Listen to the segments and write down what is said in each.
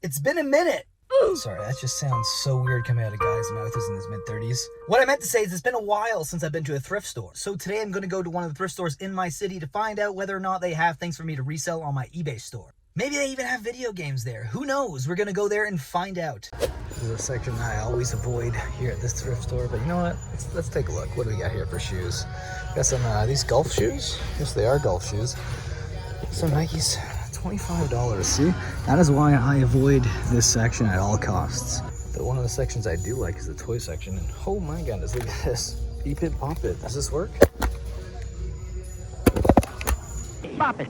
It's been a minute. Sorry, that just sounds so weird coming out of a guy's mouth who's in his mid-30s. What I meant to say is it's been a while since I've been to a thrift store. So today I'm going to go to one of the thrift stores in my city to find out whether or not they have things for me to resell on my eBay store. Maybe they even have video games there. Who knows? We're going to go there and find out. This is a section I always avoid here at this thrift store, but you know what? Let's take a look. What do we got here for shoes? Got some, these golf shoes? Yes, they are golf shoes. Some Nikes. $25. See, that is why I avoid this section at all costs. But one of the sections I do like is the toy section. And oh my goodness, look at this. Beep it, pop it. Does this work? Pop it.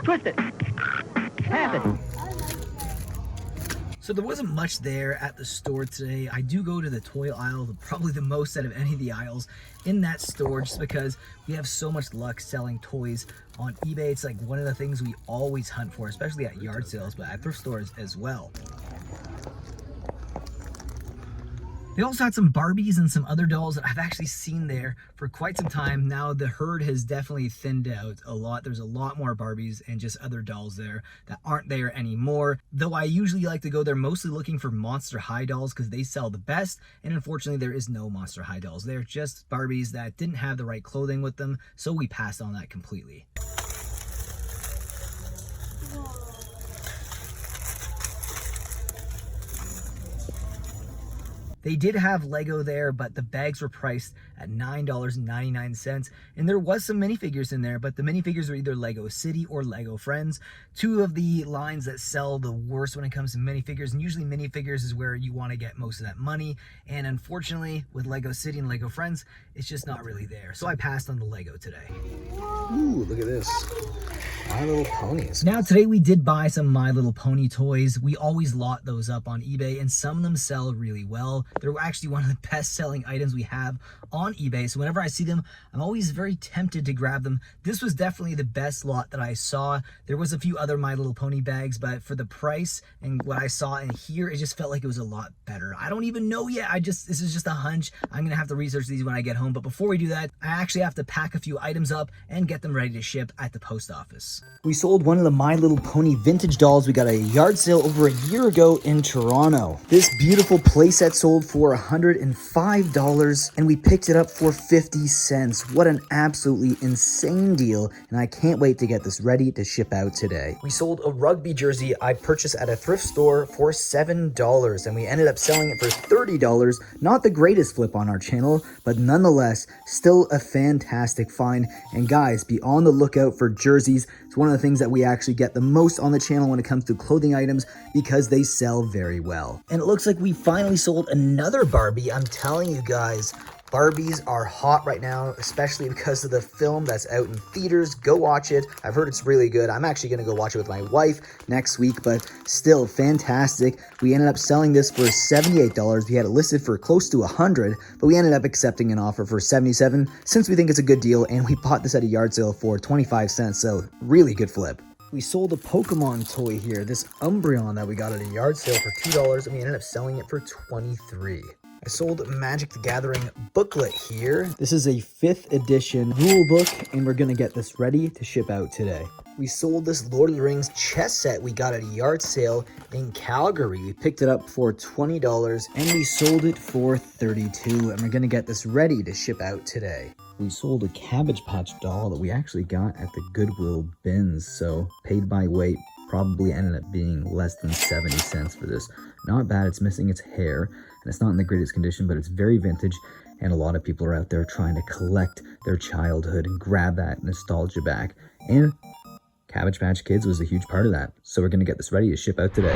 Twist it. Tap it. So there wasn't much there at the store today. I do go to the toy aisle, probably the most out of any of the aisles in that store, just because we have so much luck selling toys on eBay. It's like one of the things we always hunt for, especially at yard sales, but at thrift stores as well. They also had some Barbies and some other dolls that I've actually seen there for quite some time. Now the herd has definitely thinned out a lot. There's a lot more Barbies and just other dolls there that aren't there anymore. Though I usually like to go there mostly looking for Monster High dolls because they sell the best. And unfortunately there is no Monster High dolls. They're just Barbies that didn't have the right clothing with them. So we passed on that completely. They did have Lego there, but the bags were priced at $9.99. And there was some minifigures in there, but the minifigures are either Lego City or Lego Friends. Two of the lines that sell the worst when it comes to minifigures. And usually minifigures is where you want to get most of that money. And unfortunately, with Lego City and Lego Friends, it's just not really there. So I passed on the Lego today. Ooh, look at this. My Little Ponies. Now today we did buy some My Little Pony toys. We always lot those up on eBay and some of them sell really well. They're actually one of the best selling items we have on eBay. So whenever I see them, I'm always very tempted to grab them. This was definitely the best lot that I saw. There was a few other My Little Pony bags, but for the price and what I saw in here, it just felt like it was a lot better. I don't even know yet. this is just a hunch. I'm gonna have to research these when I get home. But before we do that, I actually have to pack a few items up and get them ready to ship at the post office. We sold one of the My Little Pony vintage dolls. We got a yard sale over a year ago in Toronto. This beautiful playset sold for $105 and we picked it up for 50 cents. What an absolutely insane deal, and I can't wait to get this ready to ship out today. We sold a rugby jersey I purchased at a thrift store for $7 and we ended up selling it for $30. Not the greatest flip on our channel, but nonetheless still a fantastic find. And guys, be on the lookout for jerseys. It's one of the things that we actually get the most on the channel when it comes to clothing items because they sell very well. And it looks like we finally sold another Barbie. I'm telling you guys, Barbies are hot right now, especially because of the film that's out in theaters. Go watch it. I've heard it's really good. I'm actually going to go watch it with my wife next week, but still fantastic. We ended up selling this for $78. We had it listed for close to $100, but we ended up accepting an offer for $77 since we think it's a good deal, and we bought this at a yard sale for 25 cents, so really good flip. We sold a Pokemon toy here, this Umbreon that we got at a yard sale for $2, and we ended up selling it for $23. I sold Magic the Gathering booklet here. This is a 5th edition rule book, and we're gonna get this ready to ship out today. We sold this Lord of the Rings chess set we got at a yard sale in Calgary. We picked it up for $20 and we sold it for $32, and we're gonna get this ready to ship out today. We sold a Cabbage Patch doll that we actually got at the Goodwill bins, so paid by weight, probably ended up being less than 70 cents for this. Not bad. It's missing its hair and it's not in the greatest condition, but it's very vintage, and a lot of people are out there trying to collect their childhood and grab that nostalgia back, and Cabbage Patch Kids was a huge part of that. So we're gonna get this ready to ship out today.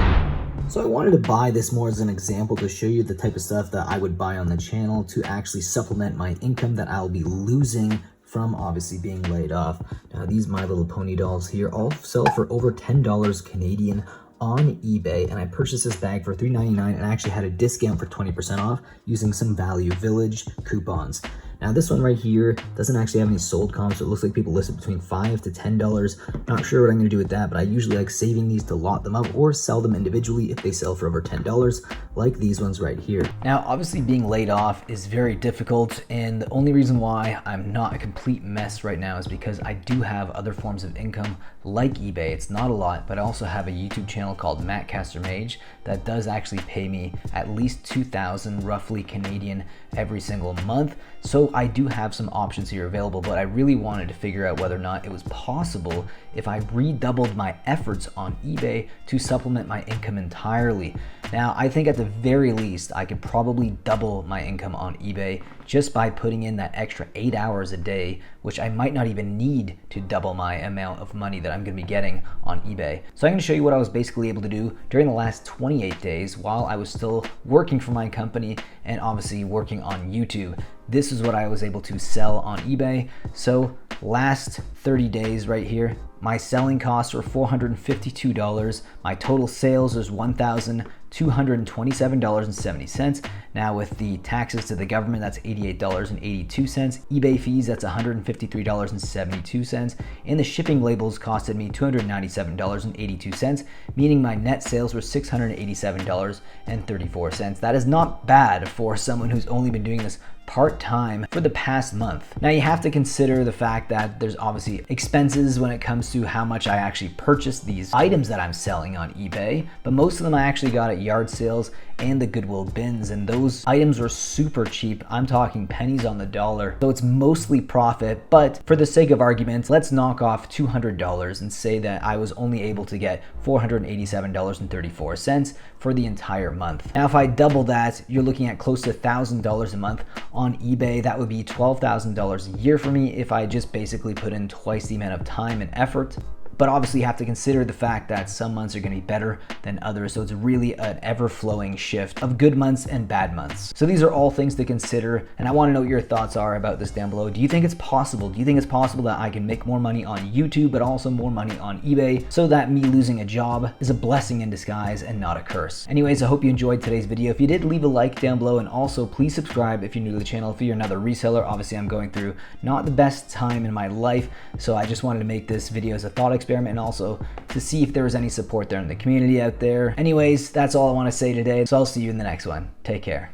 So I wanted to buy this more as an example to show you the type of stuff that I would buy on the channel to actually supplement my income that I'll be losing from obviously being laid off. Now these My Little Pony dolls here all sell for over $10 Canadian on eBay, and I purchased this bag for $3.99 and I actually had a discount for 20% off using some Value Village coupons. Now this one right here doesn't actually have any sold comps, so it looks like people listed between $5 to $10. Not sure what I'm gonna do with that, but I usually like saving these to lot them up or sell them individually if they sell for over $10, like these ones right here. Now, obviously being laid off is very difficult, and the only reason why I'm not a complete mess right now is because I do have other forms of income like eBay. It's not a lot, but I also have a YouTube channel called Matt Caster Mage that does actually pay me at least 2,000 roughly Canadian every single month. So I do have some options here available, but I really wanted to figure out whether or not it was possible if I redoubled my efforts on eBay to supplement my income entirely. Now, I think at the very least, I could probably double my income on eBay just by putting in that extra 8 hours a day, which I might not even need to double my amount of money that I'm gonna be getting on eBay. So I'm gonna show you what I was basically able to do during the last 28 days while I was still working for my company and obviously working on YouTube. This is what I was able to sell on eBay. So last 30 days right here, my selling costs were $452. My total sales was $1,227.70. Now with the taxes to the government, that's $88.82. eBay fees, that's $153.72. And the shipping labels costed me $297.82, meaning my net sales were $687.34. That is not bad for someone who's only been doing this part-time for the past month. Now you have to consider the fact that there's obviously expenses when it comes to how much I actually purchased these items that I'm selling on eBay, but most of them I actually got at yard sales and the Goodwill bins, and those items were super cheap. I'm talking pennies on the dollar, so it's mostly profit. But for the sake of argument, let's knock off $200 and say that I was only able to get $487.34 for the entire month. Now if I double that, you're looking at close to $1,000 a month on eBay. That would be $12,000 a year for me if I just basically put in twice the amount of time and effort. But obviously you have to consider the fact that some months are gonna be better than others. So it's really an ever-flowing shift of good months and bad months. So these are all things to consider, and I wanna know what your thoughts are about this down below. Do you think it's possible? Do you think it's possible that I can make more money on YouTube, but also more money on eBay, so that me losing a job is a blessing in disguise and not a curse? Anyways, I hope you enjoyed today's video. If you did, leave a like down below, and also please subscribe if you're new to the channel. If you're another reseller, obviously I'm going through not the best time in my life, so I just wanted to make this video as a thought experiment and also to see if there was any support there in the community out there. Anyways, that's all I want to say today, so I'll see you in the next one. Take care.